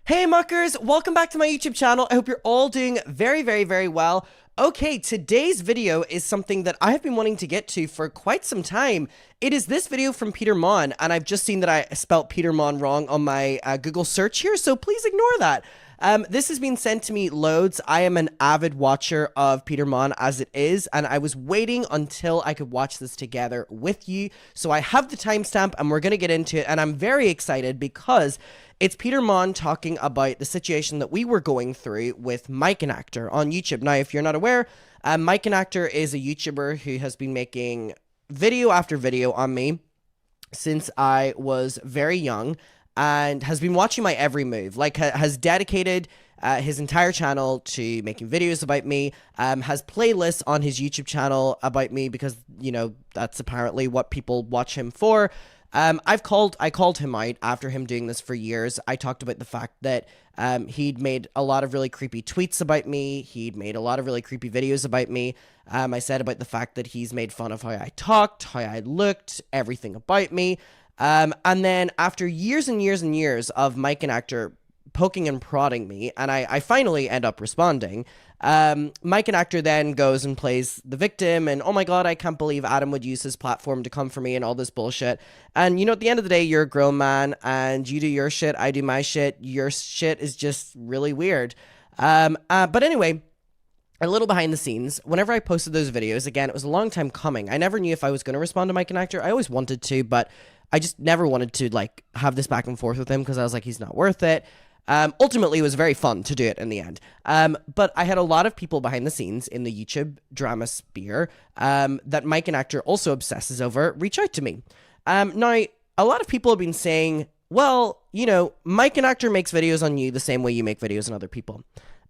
Hey muckers, welcome back to my YouTube channel. I hope you're all doing very well. Okay, today's video is something that I have been wanting to get to for quite some time. It is this video from Peter Monn, and I've just seen that I spelt Peter Monn wrong on my Google search here, so please ignore that. This has been sent to me loads. I am an avid watcher of Peter Monn as it is, and I was waiting until I could watch this together with you. So I have the timestamp, and we're going to get into it, and I'm very excited because it's Peter Monn talking about the situation that we were going through with Mike and Actor on YouTube. Now, if you're not aware, Mike and Actor is a YouTuber who has been making video after video on me since I was very young and has been watching my every move, like has dedicated his entire channel to making videos about me, has playlists on his YouTube channel about me because, you know, that's apparently what people watch him for. I called him out after him doing this for years. I talked about the fact that he'd made a lot of really creepy tweets about me. He'd made a lot of really creepy videos about me. I said about the fact that he's made fun of how I talked, how I looked, everything about me. And then after years and years and years of Mike and Actor poking and prodding me, and I finally end up responding, Mike and Actor then goes and plays the victim, and oh my god, I can't believe Adam would use his platform to come for me and all this bullshit. And you know, at the end of the day, you're a grown man, and you do your shit, I do my shit. Your shit is just really weird. But anyway, a little behind the scenes, whenever I posted those videos, again, it was a long time coming. I never knew if I was going to respond to Mike and Actor. I always wanted to, but I just never wanted to, like, have this back and forth with him because I was like, he's not worth it. Ultimately, it was very fun to do it in the end. But I had a lot of people behind the scenes in the YouTube drama sphere that Mike and Actor also obsesses over reach out to me. Now, a lot of people have been saying, well, you know, Mike and Actor makes videos on you the same way you make videos on other people.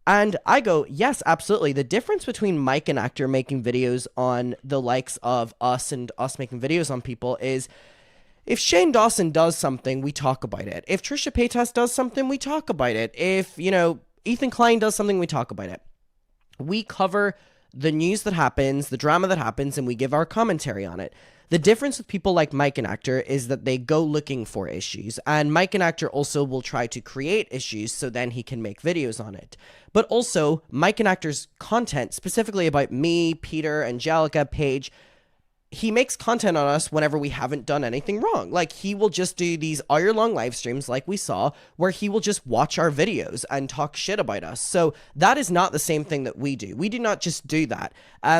And I go, yes, absolutely. The difference between Mike and Actor making videos on the likes of us and us making videos on people is, if Shane Dawson does something, we talk about it. If Trisha Paytas does something, we talk about it. If, you know, Ethan Klein does something, we talk about it. We cover the news that happens, the drama that happens, and we give our commentary on it. The difference with people like Mike and Actor is that they go looking for issues, and Mike and Actor also will try to create issues so then he can make videos on it. But also, Mike and Actor's content, specifically about me, Peter, Angelica, Paige, he makes content on us whenever we haven't done anything wrong. Like, he will just do these hour-long live streams like we saw, where he will just watch our videos and talk shit about us. So that is not the same thing that we do. We do not just do that.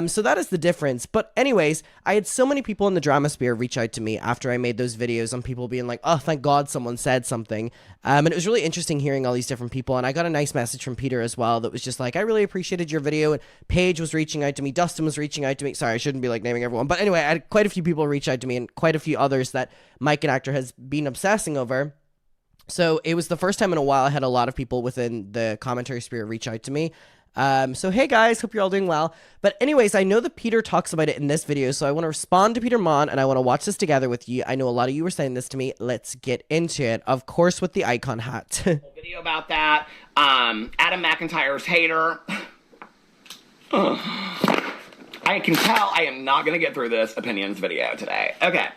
So that is the difference. But anyways, I had so many people in the drama sphere reach out to me after I made those videos, and people being like, oh, thank God someone said something. And it was really interesting hearing all these different people. And I got a nice message from Peter as well that was just like, I really appreciated your video. And Paige was reaching out to me. Dustin was reaching out to me. Sorry, I shouldn't be like naming everyone. But anyway, I had quite a few people reach out to me, and quite a few others that Mike and Actor has been obsessing over. So it was the first time in a while I had a lot of people within the commentary sphere reach out to me. So hey guys, hope you're all doing well. But anyways, I know that Peter talks about it in this video, so I want to respond to Peter Monn, and I want to watch this together with you. I know a lot of you were saying this to me. Let's get into it. Of course, with the icon hat. Video about that. Adam McIntyre's hater. I can tell I am not going to get through this opinions video today. Okay.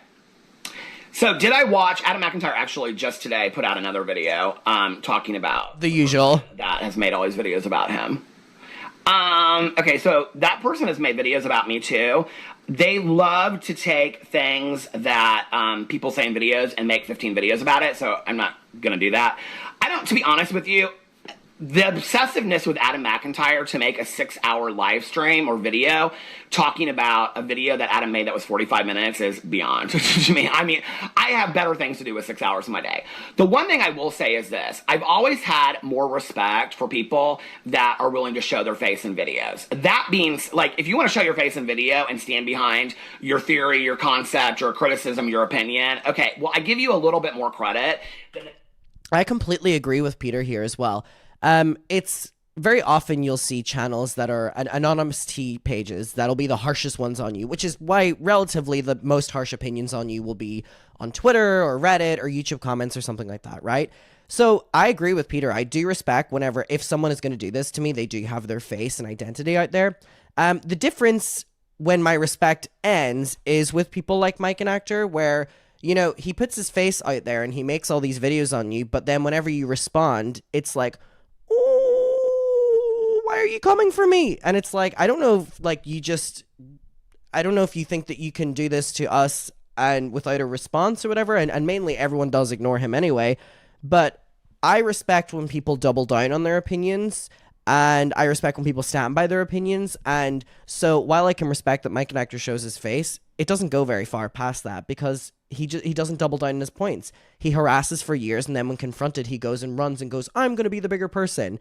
So did I watch Adam McIntyre actually just today put out another video talking about the usual that has made all these videos about him. Okay, so that person has made videos about me too. They love to take things that people say in videos and make 15 videos about it, so I'm not going to do that. To be honest with you, the obsessiveness with Adam McIntyre to make a 6-hour live stream or video talking about a video that Adam made that was 45 minutes is beyond to me. I mean, I have better things to do with 6 hours of my day. The one thing I will say is this. I've always had more respect for people that are willing to show their face in videos. That means, like, if you want to show your face in video and stand behind your theory, your concept, your criticism, your opinion, okay, well, I give you a little bit more credit. I completely agree with Peter here as well. It's very often you'll see channels that are anonymous tea pages that'll be the harshest ones on you, which is why relatively the most harsh opinions on you will be on Twitter or Reddit or YouTube comments or something like that, right? So I agree with Peter. I do respect if someone is going to do this to me, they do have their face and identity out there. The difference when my respect ends is with people like Mike and Actor, where you know, he puts his face out there and he makes all these videos on you, but then whenever you respond, it's like, oh, why are you coming for me? And it's like, I don't know if, like, I don't know if you think that you can do this to us and without a response or whatever, and mainly everyone does ignore him anyway, but I respect when people double down on their opinions, and I respect when people stand by their opinions. And so while I can respect that Mike and Actor shows his face, it doesn't go very far past that, because he doesn't double down on his points. He harasses for years, and then when confronted, he goes and runs and goes, I'm going to be the bigger person.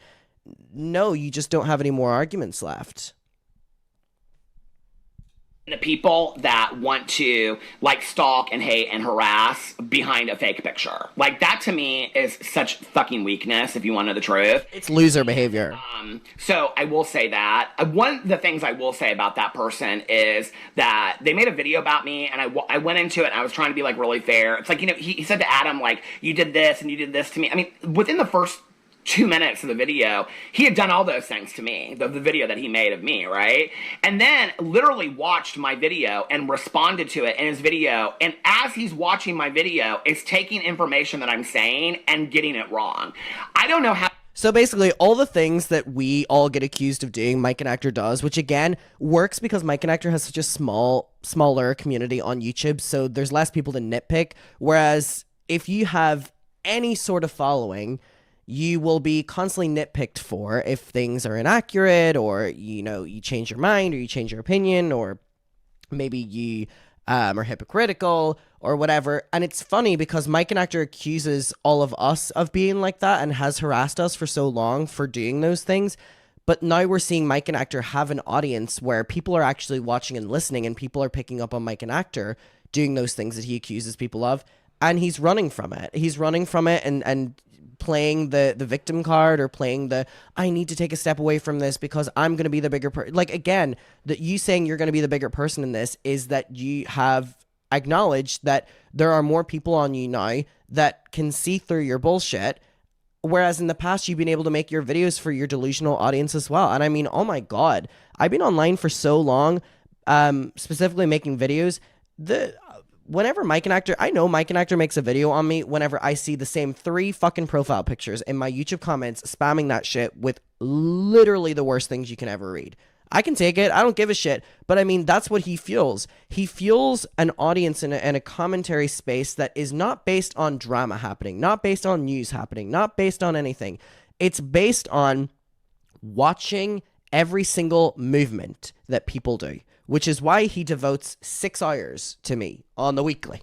No, you just don't have any more arguments left. The people that want to like stalk and hate and harass behind a fake picture. Like that to me is such fucking weakness, if you want to know the truth. It's loser behavior. So I will say that. One of the things I will say about that person is that they made a video about me, and I went into it and I was trying to be like really fair. It's like, you know, he said to Adam, like, you did this and you did this to me. I mean, within the first 2 minutes of the video, he had done all those things to me, the video that he made of me, right? And then literally watched my video and responded to it in his video, and as he's watching my video, is taking information that I'm saying and getting it wrong. I don't know how. So basically, all the things that we all get accused of doing, Mike and Actor does, which again works because Mike and Actor has such a smaller community on YouTube, so there's less people to nitpick. Whereas if you have any sort of following, you will be constantly nitpicked for if things are inaccurate, or, you know, you change your mind, or you change your opinion, or maybe you are hypocritical or whatever. And it's funny because Mike and Actor accuses all of us of being like that and has harassed us for so long for doing those things. But now we're seeing Mike and Actor have an audience where people are actually watching and listening, and people are picking up on Mike and Actor doing those things that he accuses people of. And he's running from it. He's running from it and playing the victim card, or playing the I need to take a step away from this because I'm going to be the bigger person. Like, again, that you saying you're going to be the bigger person in this is that you have acknowledged that there are more people on you now that can see through your bullshit, whereas in the past you've been able to make your videos for your delusional audience as well. And I mean, oh my god, I've been online for so long, specifically making videos. Whenever Mike and Actor, I know Mike and Actor makes a video on me whenever I see the same 3 fucking profile pictures in my YouTube comments spamming that shit with literally the worst things you can ever read. I can take it. I don't give a shit. But I mean, that's what he fuels. He fuels an audience in a commentary space that is not based on drama happening, not based on news happening, not based on anything. It's based on watching every single movement that people do, which is why he devotes 6 hours to me on the weekly.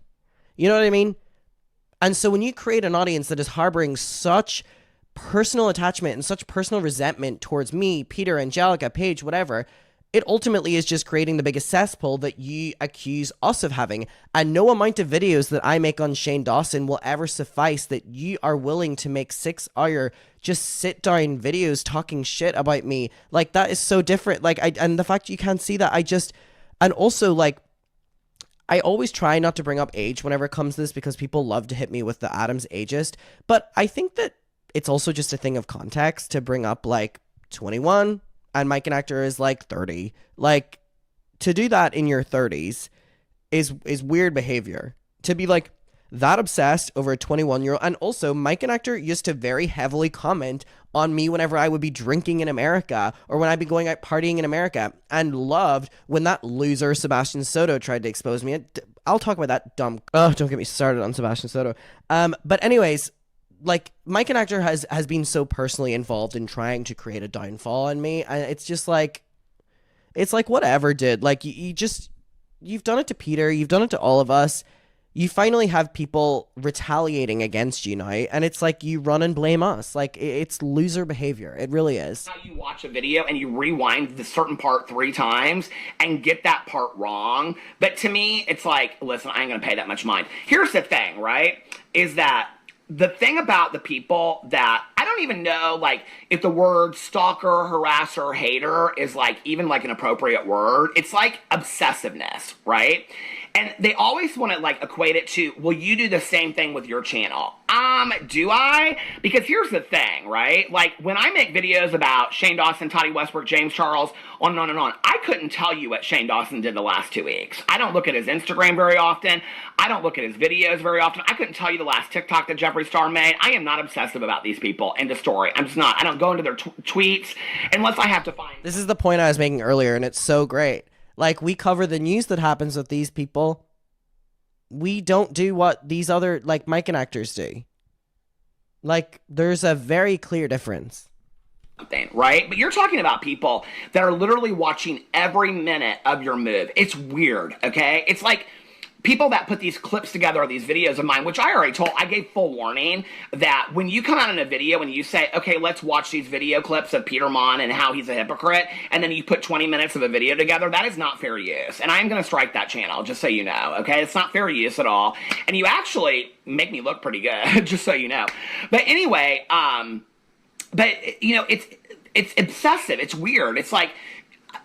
You know what I mean? And so when you create an audience that is harboring such personal attachment and such personal resentment towards me, Peter, Angelica, Paige, whatever, it ultimately is just creating the biggest cesspool that you accuse us of having. And no amount of videos that I make on Shane Dawson will ever suffice that you are willing to make 6-hour just sit down videos talking shit about me. Like, that is so different. Like, and the fact you can't see that, and also, like, I always try not to bring up age whenever it comes to this, because people love to hit me with the Adam's ageist, but I think that it's also just a thing of context to bring up, like, 21, and Mike and Actor is, like, 30. Like, to do that in your 30s is weird behavior. To be, like, that obsessed over a 21-year-old. And also, Mike and Actor used to very heavily comment on me whenever I would be drinking in America, or when I'd be going out partying in America, and loved when that loser Sebastian Soto tried to expose me. I'll talk about that dumb... Oh, don't get me started on Sebastian Soto. But anyways, like, Mike and Actor has been so personally involved in trying to create a downfall on me, and it's just like... It's like, whatever, dude. Like, you've done it to Peter, you've done it to all of us. You finally have people retaliating against you now, and it's like you run and blame us. Like, it's loser behavior. It really is. How you watch a video and you rewind the certain part 3 times and get that part wrong. But to me, it's like, listen, I ain't gonna pay that much mind. Here's the thing, right? Is that the thing about the people that I don't even know, like, if the word stalker, harasser, hater is like even like an appropriate word. It's like obsessiveness, right? And they always want to like equate it to, well, you do the same thing with your channel. Do I? Because here's the thing, right? Like when I make videos about Shane Dawson, Toddy Westbrook, James Charles, on and on and on, I couldn't tell you what Shane Dawson did the last 2 weeks. I don't look at his Instagram very often. I don't look at his videos very often. I couldn't tell you the last TikTok that Jeffree Star made. I am not obsessive about these people. End of story. I'm just not. I don't go into their tweets unless I have to find. This is the point I was making earlier, and it's so great. Like, we cover the news that happens with these people. We don't do what these other, like, mic and actors do. Like, there's a very clear difference. Right? But you're talking about people that are literally watching every minute of your move. It's weird, okay? It's like people that put these clips together or these videos of mine, which I already told, I gave full warning that when you come out in a video and you say, okay, let's watch these video clips of Peter Monn and how he's a hypocrite, and then you put 20 minutes of a video together, that is not fair use. And I'm going to strike that channel, just so you know, okay? It's not fair use at all. And you actually make me look pretty good, just so you know. But anyway, but, you know, it's obsessive. It's weird. It's like,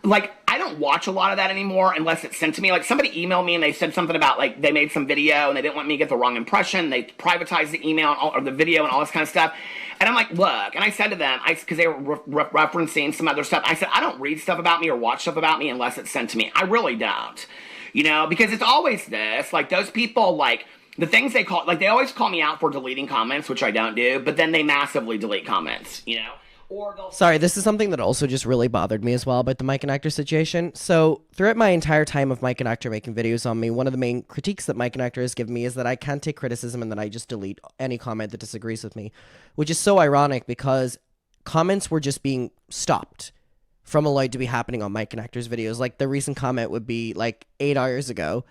I don't watch a lot of that anymore unless it's sent to me. Like, somebody emailed me and they said something about, like, they made some video and they didn't want me to get the wrong impression. They privatized the email and or the video and all this kind of stuff. And I'm like, look, and I said to them, because they were referencing some other stuff, I said, I don't read stuff about me or watch stuff about me unless it's sent to me. I really don't. You know, because it's always this, like, those people, like, the things they call, like, they always call me out for deleting comments, which I don't do, but then they massively delete comments, you know? Or they'll... Sorry, this is something that also just really bothered me as well about the Mike and Actor situation. So, throughout my entire time of Mike and Actor making videos on me, one of the main critiques that Mike and Actor has given me is that I can't take criticism and that I just delete any comment that disagrees with me, which is so ironic because comments were just being stopped from allowed to be happening on Mike and Actor's videos. Like, the recent comment would be, like, 8 hours ago.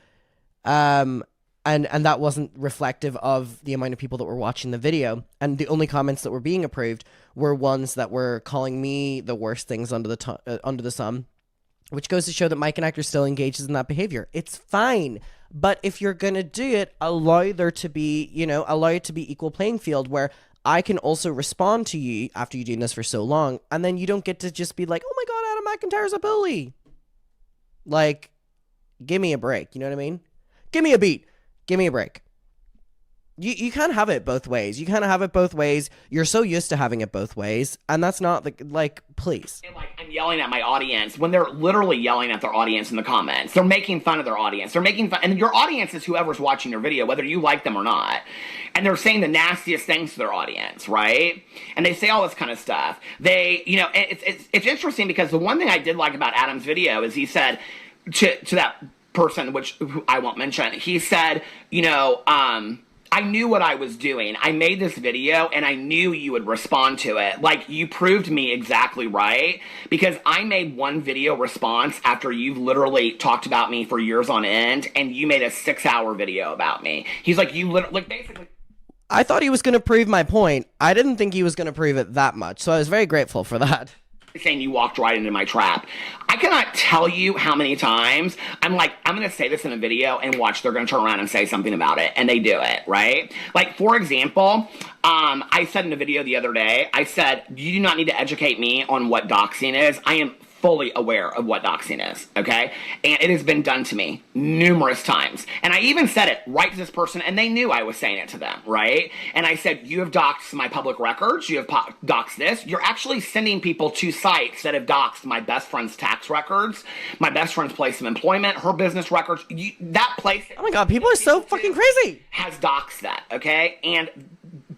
And that wasn't reflective of the amount of people that were watching the video. And the only comments that were being approved were ones that were calling me the worst things under the sun, which goes to show that Mike and Actor still engages in that behavior. It's fine. But if you're going to do it, allow there to be, you know, allow it to be equal playing field where I can also respond to you after you're doing this for so long. And then you don't get to just be like, oh my God, Adam McIntyre's a bully. Like, give me a break. You know what I mean? Give me a beat. Give me a break. You can't have it both ways. You can't have it both ways. You're so used to having it both ways, and that's not the, like, please. And, like, I'm yelling at my audience when they're literally yelling at their audience in the comments. They're making fun of their audience. They're making fun, and your audience is whoever's watching your video, whether you like them or not. And they're saying the nastiest things to their audience, right? And they say all this kind of stuff. They, you know, it's interesting because the one thing I did like about Adam's video is he said to that person, who I won't mention, he said, you know, I knew what I was doing. I made this video and I knew you would respond to it. Like, you proved me exactly right because I made one video response after you've literally talked about me for years on end and you made a 6-hour video about me. He's like, you literally, like, basically. I thought he was going to prove my point. I didn't think he was going to prove it that much, so I was very grateful for that. Saying you walked right into my trap. I cannot tell you how many times I'm like, I'm going to say this in a video and watch, they're going to turn around and say something about it. And they do it, right? Like, for example, I said in a video the other day, I said, you do not need to educate me on what doxing is. I am fully aware of what doxing is, okay? And it has been done to me numerous times. And I even said it right to this person, and they knew I was saying it to them, right? And I said, you have doxed my public records, you have doxed this, you're actually sending people to sites that have doxed my best friend's tax records, my best friend's place of employment, her business records, that place... Oh my God, people are so fucking crazy! ...has doxed that, okay? And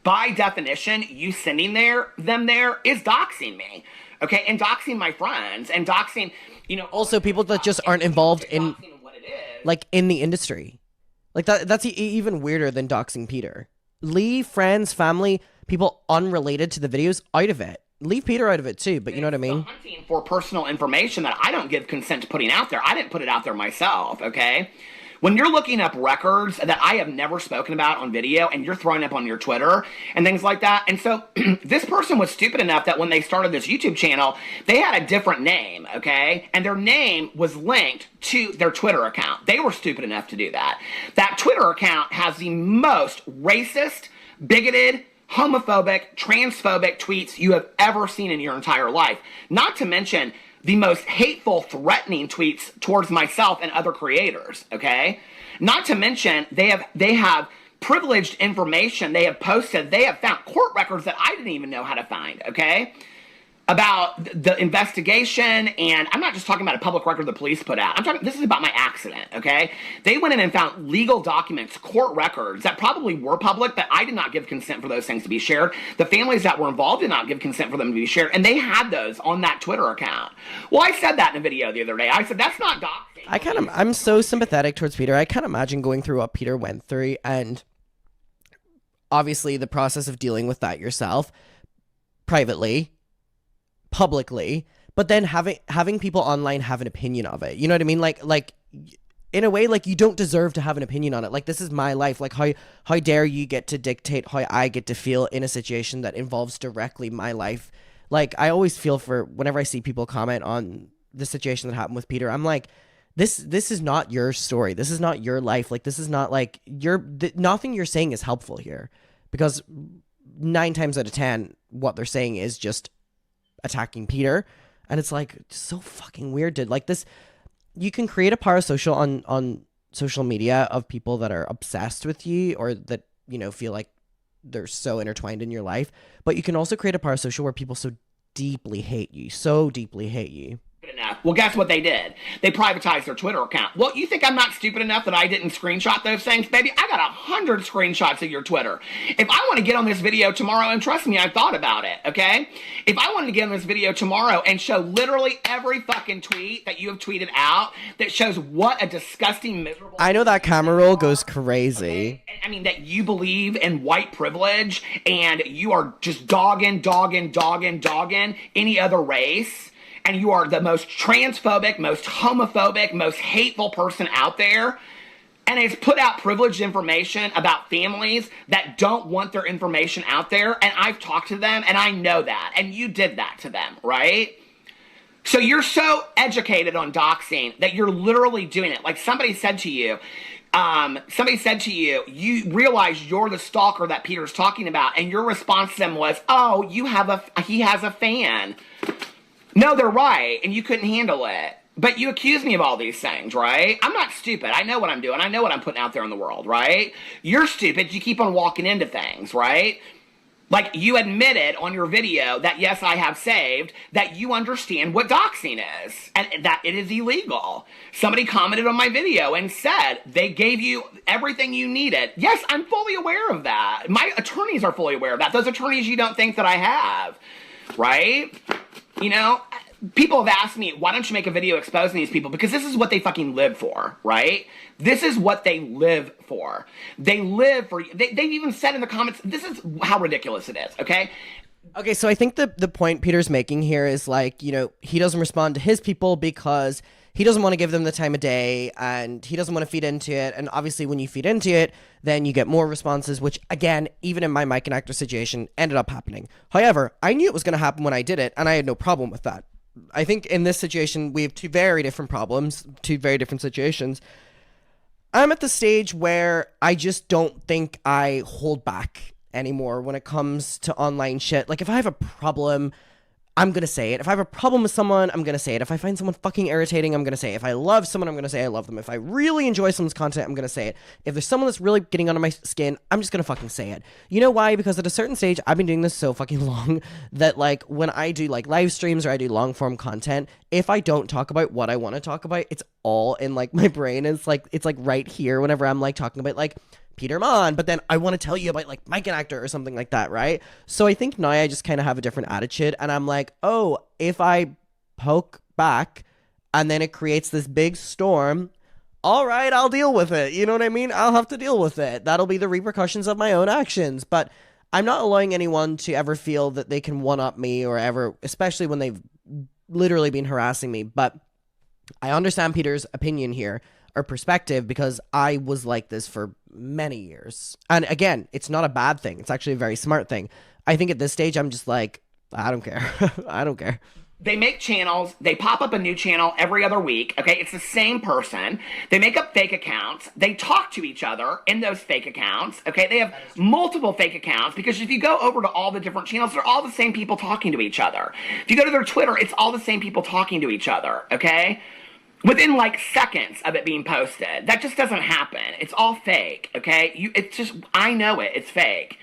by definition, you sending them there is doxing me. Okay, and doxing my friends, and doxing, you know... Also, people that just aren't involved in, like, in the industry. Like, that's even weirder than doxing Peter. Leave friends, family, people unrelated to the videos out of it. Leave Peter out of it, too, but you know what I mean? Hunting for personal information that I don't give consent to putting out there. I didn't put it out there myself, okay? When you're looking up records that I have never spoken about on video and you're throwing up on your Twitter and things like that. And so this person was stupid enough that when they started this YouTube channel, they had a different name, okay? And their name was linked to their Twitter account. They were stupid enough to do that. That Twitter account has the most racist, bigoted, homophobic, transphobic tweets you have ever seen in your entire life. Not to mention the most hateful, threatening tweets towards myself and other creators, okay? Not to mention, they have privileged information they have posted. They have found court records that I didn't even know how to find, okay? About the investigation, and I'm not just talking about a public record the police put out. This is about my accident, okay? They went in and found legal documents, court records that probably were public, but I did not give consent for those things to be shared. The families that were involved did not give consent for them to be shared, and they had those on that Twitter account. Well, I said that in a video the other day. I said, that's not doxing. I'm so sympathetic towards Peter. I can't imagine going through what Peter went through, and obviously the process of dealing with that yourself, privately, publicly, but then having people online have an opinion of it. You know what I mean? Like in a way, like, you don't deserve to have an opinion on it. Like, this is my life. Like, how dare you get to dictate how I get to feel in a situation that involves directly my life? Like, I always feel for whenever I see people comment on the situation that happened with Peter, I'm like, this is not your story. This is not your life. Like, this is not like nothing you're saying is helpful here, because 9 times out of 10, what they're saying is just attacking Peter. And it's like, so fucking weird, dude. Like, this, you can create a parasocial on social media of people that are obsessed with you, or that, you know, feel like they're so intertwined in your life, but you can also create a parasocial where people so deeply hate you. Enough. Well, guess what they did? They privatized their Twitter account. Well, you think I'm not stupid enough that I didn't screenshot those things? Baby, I got 100 screenshots of your Twitter. If I want to get on this video tomorrow, and trust me, I thought about it, okay? If I wanted to get on this video tomorrow and show literally every fucking tweet that you have tweeted out that shows what a disgusting, miserable... I know that camera roll goes crazy. Okay? I mean, that you believe in white privilege and you are just dogging any other race, and you are the most transphobic, most homophobic, most hateful person out there, and has put out privileged information about families that don't want their information out there, and I've talked to them, and I know that, and you did that to them, right? So you're so educated on doxing that you're literally doing it. Like, somebody said to you, you realize you're the stalker that Peter's talking about, and your response to them was, oh, he has a fan. No, they're right, and you couldn't handle it. But you accuse me of all these things, right? I'm not stupid. I know what I'm doing. I know what I'm putting out there in the world, right? You're stupid. You keep on walking into things, right? Like, you admitted on your video that, yes, I have saved, that you understand what doxing is, and that it is illegal. Somebody commented on my video and said they gave you everything you needed. Yes, I'm fully aware of that. My attorneys are fully aware of that. Those attorneys you don't think that I have, right? You know, people have asked me, why don't you make a video exposing these people? Because this is what they fucking live for, right? This is what they live for. They live for, they've even said in the comments, this is how ridiculous it is, okay? Okay, so I think the point Peter's making here is, like, you know, he doesn't respond to his people because he doesn't want to give them the time of day, and he doesn't want to feed into it. And obviously when you feed into it, then you get more responses, which, again, even in my Mike and Actor situation, ended up happening. However, I knew it was going to happen when I did it, and I had no problem with that. I think in this situation, we have two very different problems, two very different situations. I'm at the stage where I just don't think I hold back anymore when it comes to online shit. Like, if I have a problem, I'm gonna say it. If I have a problem with someone, I'm gonna say it. If I find someone fucking irritating, I'm gonna say it. If I love someone, I'm gonna say I love them. If I really enjoy someone's content, I'm gonna say it. If there's someone that's really getting under my skin, I'm just gonna fucking say it. You know why? Because at a certain stage, I've been doing this so fucking long that, like, when I do, like, live streams or I do long form content, if I don't talk about what I want to talk about, it's all in, like, my brain. It's like right here whenever I'm, like, talking about, like, Peter Monn, but then I want to tell you about, like, Mike and Actor or something like that, right? So I think now I just kind of have a different attitude, and I'm like, oh, if I poke back and then it creates this big storm, all right, I'll deal with it. You know what I mean? I'll have to deal with it. That'll be the repercussions of my own actions. But I'm not allowing anyone to ever feel that they can one-up me or ever, especially when they've literally been harassing me. But I understand Peter's opinion here, or perspective, because I was like this for many years. And again, it's not a bad thing. It's actually a very smart thing. I think at this stage, I'm just like, I don't care. I don't care. They make channels. They pop up a new channel every other week. Okay, it's the same person. They make up fake accounts. They talk to each other in those fake accounts. Okay, they have multiple fake accounts, because if you go over to all the different channels, they're all the same people talking to each other. If you go to their Twitter, it's all the same people talking to each other. Okay? within like seconds of it being posted. That just doesn't happen. It's all fake, okay? It's just, I know it. It's fake.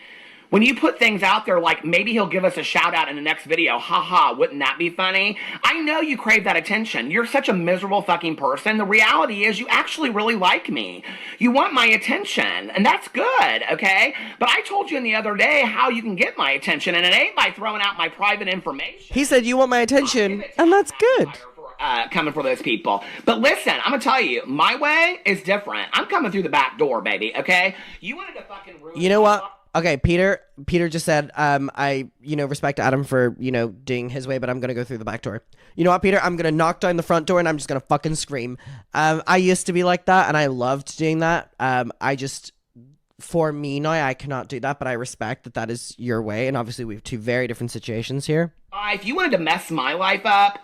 When you put things out there like maybe he'll give us a shout out in the next video, haha, wouldn't that be funny? I know you crave that attention. You're such a miserable fucking person. The reality is you actually really like me. You want my attention, and that's good, okay? But I told you in the other day how you can get my attention, and it ain't by throwing out my private information. He said you want my attention, and that's good. Coming for those people. But listen, I'm gonna tell you, my way is different. I'm coming through the back door, baby, okay? You wanted to fucking ruin You know what? Okay, Peter just said, I, respect Adam for, doing his way, but I'm going to go through the back door. You know what, Peter? I'm going to knock down the front door and I'm just going to fucking scream. I used to be like that and I loved doing that. For me now, I cannot do that, but I respect that that is your way. And obviously we have two very different situations here. If you wanted to mess my life up,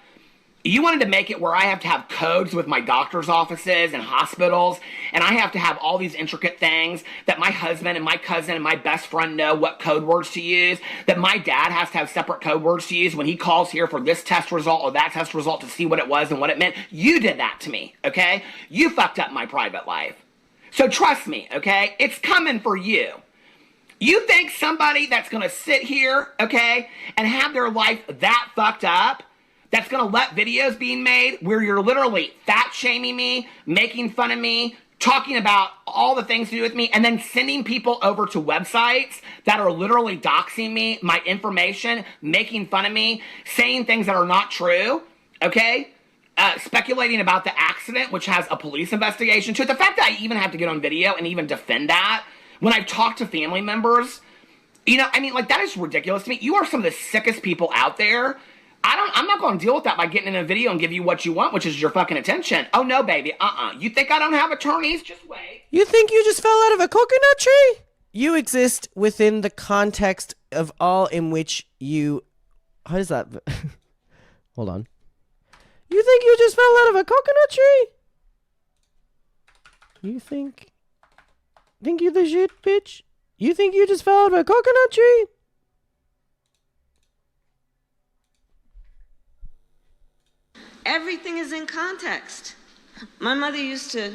you wanted to make it where I have to have codes with my doctor's offices and hospitals, and I have to have all these intricate things that my husband and my cousin and my best friend know what code words to use, that my dad has to have separate code words to use when he calls here for this test result or that test result to see what it was and what it meant. You did that to me, okay? You fucked up my private life. So trust me, okay? It's coming for you. You think somebody that's gonna sit here, okay, and have their life that fucked up, that's going to let videos being made where you're literally fat shaming me, making fun of me, talking about all the things to do with me, and then sending people over to websites that are literally doxing me, my information, making fun of me, saying things that are not true, okay? Speculating about the accident, which has a police investigation to it. The fact that I even have to get on video and even defend that when I've talked to family members, that is ridiculous to me. You are some of the sickest people out there. I'm not going to deal with that by getting in a video and give you what you want, which is your fucking attention. Oh, no, baby. You think I don't have attorneys? Just wait. You think you just fell out of a coconut tree? You exist within the context of all in which you... How does that... Hold on. You think you just fell out of a coconut tree? You think... Think you the shit, bitch? You think you just fell out of a coconut tree? Everything is in context. My mother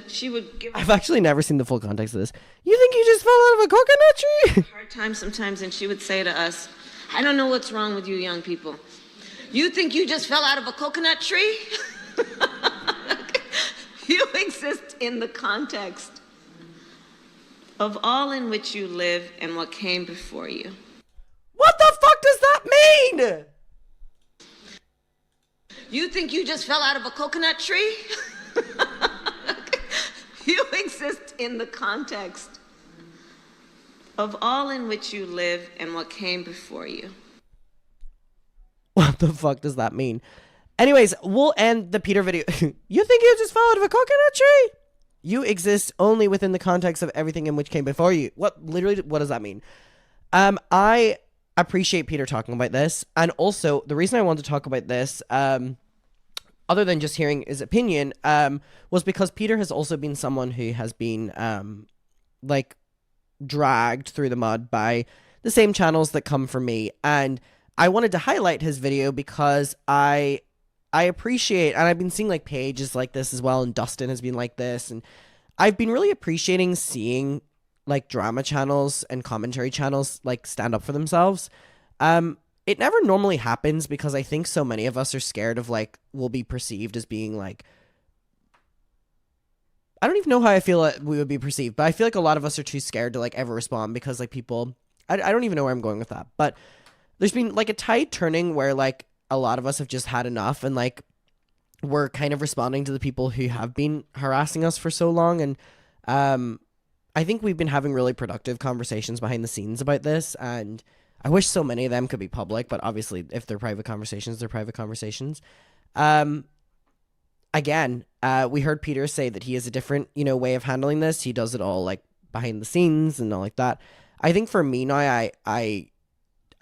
she would give I've actually never seen the full context of this. You think you just fell out of a coconut tree? hard time sometimes, and she would say to us, I don't know what's wrong with you young people. You think you just fell out of a coconut tree? You exist in the context of all in which you live and what came before you. What the fuck does that mean? You think you just fell out of a coconut tree? You exist in the context of all in which you live and what came before you. What the fuck does that mean? Anyways, we'll end the Peter video. You think you just fell out of a coconut tree? You exist only within the context of everything in which came before you. What does that mean? I appreciate Peter talking about this, and also the reason I wanted to talk about this, other than just hearing his opinion, was because Peter has also been someone who has been dragged through the mud by the same channels that come from me, and I wanted to highlight his video because I appreciate, and I've been seeing pages like this as well, and Dustin has been like this, and I've been really appreciating seeing drama channels and commentary channels stand up for themselves. It never normally happens because I think so many of us are scared of will be perceived as being I don't even know how I feel we would be perceived, but I feel a lot of us are too scared to ever respond because people, I don't even know where I'm going with that, but there's been a tide turning where a lot of us have just had enough, and we're kind of responding to the people who have been harassing us for so long, and I think we've been having really productive conversations behind the scenes about this, and I wish so many of them could be public, but obviously if they're private conversations, they're private conversations. Again, we heard Peter say that he has a different, way of handling this. He does it all behind the scenes and all like that. I think for me now, I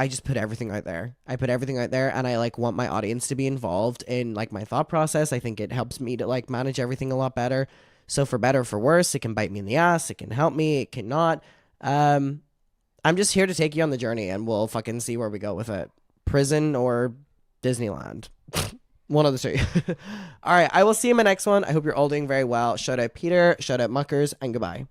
just put everything out there. I put everything out there, and I want my audience to be involved in my thought process. I think it helps me to manage everything a lot better. So for better or for worse, it can bite me in the ass. It can help me. It cannot. I'm just here to take you on the journey, and we'll fucking see where we go with it. Prison or Disneyland. One of the two. All right, I will see you in my next one. I hope you're all doing very well. Shout out Peter, shout out Muckers, and goodbye.